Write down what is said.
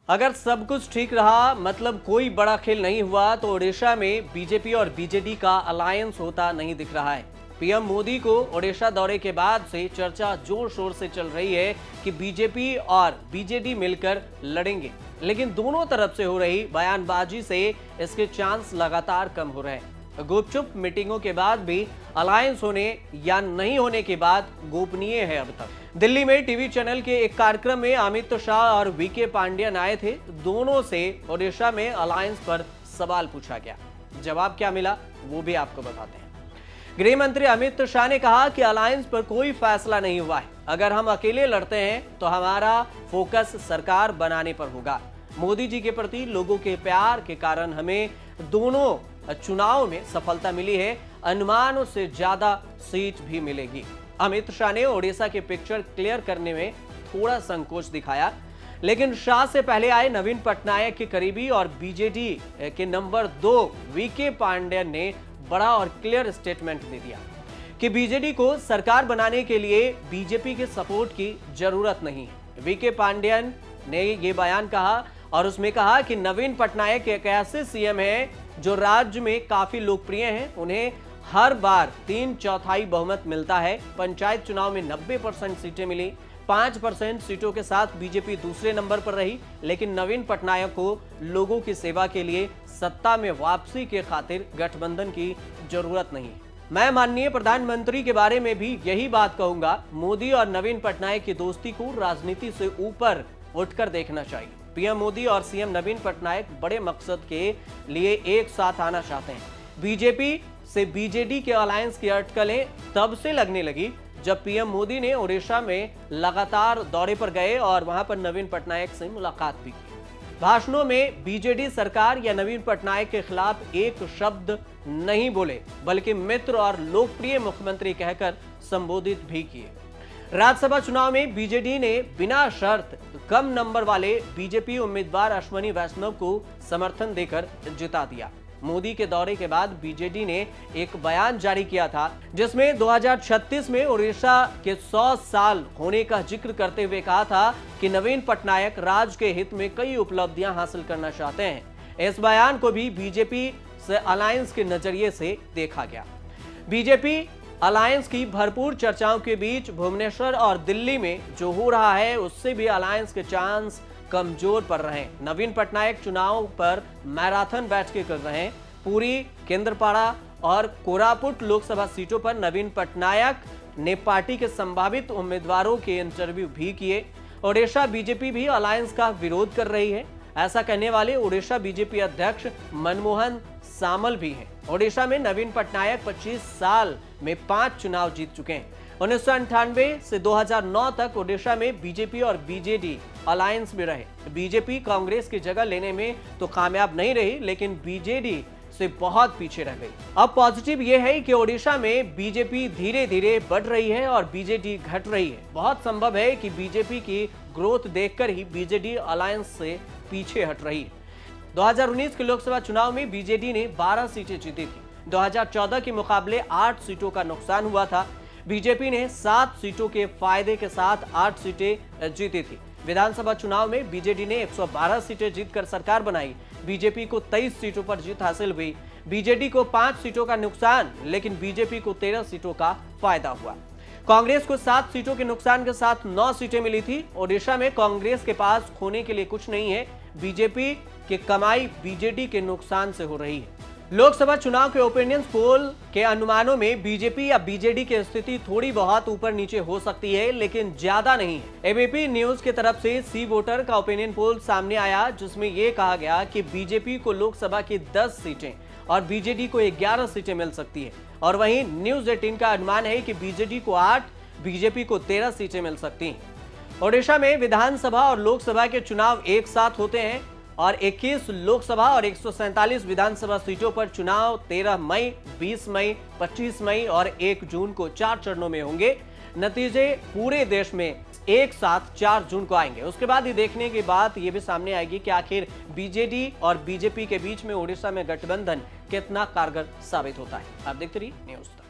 अगर सब कुछ ठीक रहा, मतलब कोई बड़ा खेल नहीं हुआ, तो ओडिशा में बीजेपी और बीजेडी का अलायंस होता नहीं दिख रहा है। पीएम मोदी को ओडिशा दौरे के बाद से चर्चा जोर शोर से चल रही है कि बीजेपी और बीजेडी मिलकर लड़ेंगे, लेकिन दोनों तरफ से हो रही बयानबाजी से इसके चांस लगातार कम हो रहे हैं। गुपचुप मीटिंगों के बाद भी अलायंस होने या नहीं होने की बात गोपनीय है। अब तक दिल्ली में टीवी चैनल के एक कार्यक्रम में अमित शाह और वीके पांड्यन आए थे। दोनों से ओडिशा में अलायंस पर सवाल पूछा गया। जवाब क्या मिला वो भी आपको बताते हैं। गृह मंत्री अमित शाह ने कहा कि अलायंस पर कोई फैसला नहीं हुआ है। अगर हम अकेले लड़ते हैं तो हमारा फोकस सरकार बनाने पर होगा। मोदी जी के प्रति लोगों के प्यार के कारण हमें दोनों चुनाव में सफलता मिली है। अनुमानों से ज्यादा सीट भी मिलेगी। अमित शाह ने ओडिशा के पिक्चर क्लियर करने में थोड़ा संकोच दिखाया, लेकिन शाह से पहले आए नवीन पटनायक के करीबी और बीजेडी के नंबर 2 वीके पांड्यन ने बड़ा और क्लियर स्टेटमेंट दे दिया कि बीजेडी को सरकार बनाने के लिए बीजेपी के सपोर्ट की जरूरत नहीं है। वीके पांड्यन ने यह बयान कहा और उसमें कहा कि नवीन पटनायक एक ऐसे सीएम हैं जो राज्य में काफी लोकप्रिय हैं। उन्हें हर बार 3/4 बहुमत मिलता है। पंचायत चुनाव में 90% सीटें मिली। 5% सीटों के साथ बीजेपी दूसरे नंबर पर रही, लेकिन नवीन पटनायक को लोगों की सेवा के लिए सत्ता में वापसी के खातिर गठबंधन की जरूरत नहीं है। मैं माननीय प्रधानमंत्री के बारे में भी यही बात कहूंगा। मोदी और नवीन पटनायक की दोस्ती को राजनीति से ऊपर उठकर देखना चाहिए। पीएम मोदी और सीएम नवीन पटनायक बड़े मकसद के लिए एक साथ आना चाहते हैं। बीजेपी से बीजेडी के अलायंस की अटकलें तब से लगने लगी जब पीएम मोदी ने ओडिशा में लगातार दौरे पर गए और वहां पर नवीन पटनायक से मुलाकात भी की। भाषणों में बीजेडी सरकार या नवीन पटनायक के खिलाफ एक शब्द नहीं बोले, बल्कि मित्र और लोकप्रिय मुख्यमंत्री कहकर संबोधित भी किए। राज्यसभा चुनाव में बीजेडी ने बिना शर्त कम नंबर वाले बीजेपी उम्मीदवार अश्वनी वैष्णव को समर्थन देकर जिता दिया। मोदी के दौरे के बाद बीजेडी ने एक बयान जारी किया था, जिसमें 2036 में ओडिशा के 100 साल होने का जिक्र करते हुए कहा था कि नवीन पटनायक राज्य के हित में कई उपलब्धियां हासिल करना चाहते हैं। इस बयान को भी बीजेपी से अलायंस के नजरिए से देखा गया। बीजेपी अलायंस की भरपूर चर्चाओं के बीच भुवनेश्वर और दिल्ली में जो हो रहा है, उससे भी अलायंस के चांस कमजोर पड़ रहे हैं। नवीन पटनायक चुनाव पर मैराथन बैठकें कर रहे हैं। पुरी, केंद्रपाड़ा और कोरापुट लोकसभा सीटों पर नवीन पटनायक ने पार्टी के संभावित उम्मीदवारों के इंटरव्यू भी किए। ओडिशा बीजेपी भी अलायंस का विरोध कर रही है। ऐसा कहने वाले ओडिशा बीजेपी अध्यक्ष मनमोहन सामल भी हैं। ओडिशा में नवीन पटनायक 25 साल में 5 चुनाव जीत चुके हैं। 1998 से 2009 तक ओडिशा में बीजेपी और बीजेडी अलायंस में रहे। बीजेपी कांग्रेस की जगह लेने में तो कामयाब नहीं रही, लेकिन बीजेडी से बहुत पीछे रह गई। अब पॉजिटिव यह है कि ओडिशा में बीजेपी धीरे धीरे बढ़ रही है और बीजेडी घट रही है। बहुत संभव है कि बीजेपी की ग्रोथ देखकर ही बीजेडी अलायंस से पीछे हट रही है। 2019 के लोकसभा चुनाव में बीजेडी ने 12 सीटें जीती थी। 2014 के मुकाबले 8 सीटों का नुकसान हुआ था। बीजेपी ने 7 सीटों के फायदे के साथ 8 सीटें जीती थी। विधानसभा चुनाव में बीजेडी ने 112 सीटें जीतकर सरकार बनाई। बीजेपी को 23 सीटों पर जीत हासिल हुई। बीजेडी को 5 सीटों का नुकसान, लेकिन बीजेपी को 13 सीटों का फायदा हुआ। कांग्रेस को 7 सीटों के नुकसान के साथ 9 सीटें मिली थी। ओडिशा में कांग्रेस के पास खोने के लिए कुछ नहीं है। बीजेपी की कमाई बीजेडी के नुकसान से हो रही है। लोकसभा चुनाव के ओपिनियन पोल के अनुमानों में बीजेपी या बीजेडी की स्थिति थोड़ी बहुत ऊपर नीचे हो सकती है, लेकिन ज्यादा नहीं है। एबीपी न्यूज की तरफ से सी वोटर का ओपिनियन पोल सामने आया, जिसमें यह कहा गया कि बीजेपी को लोकसभा की 10 सीटें और बीजेडी को 11 सीटें मिल सकती है। और वहीं न्यूज 18 का अनुमान है कि बीजेडी को 8, बीजेपी को 13 सीटें मिल सकती हैं। ओडिशा में विधानसभा और लोकसभा के चुनाव एक साथ होते हैं और 21 लोकसभा और 147 विधानसभा सीटों पर चुनाव 13 मई, 20 मई, 25 मई और 1 जून को 4 चरणों में होंगे। नतीजे पूरे देश में एक साथ 4 जून को आएंगे। उसके बाद ये देखने की बात ये भी सामने आएगी कि आखिर बीजेडी और बीजेपी के बीच में ओडिशा में गठबंधन कितना कारगर साबित होता है। आप देखते रहिए न्यूज़ तक।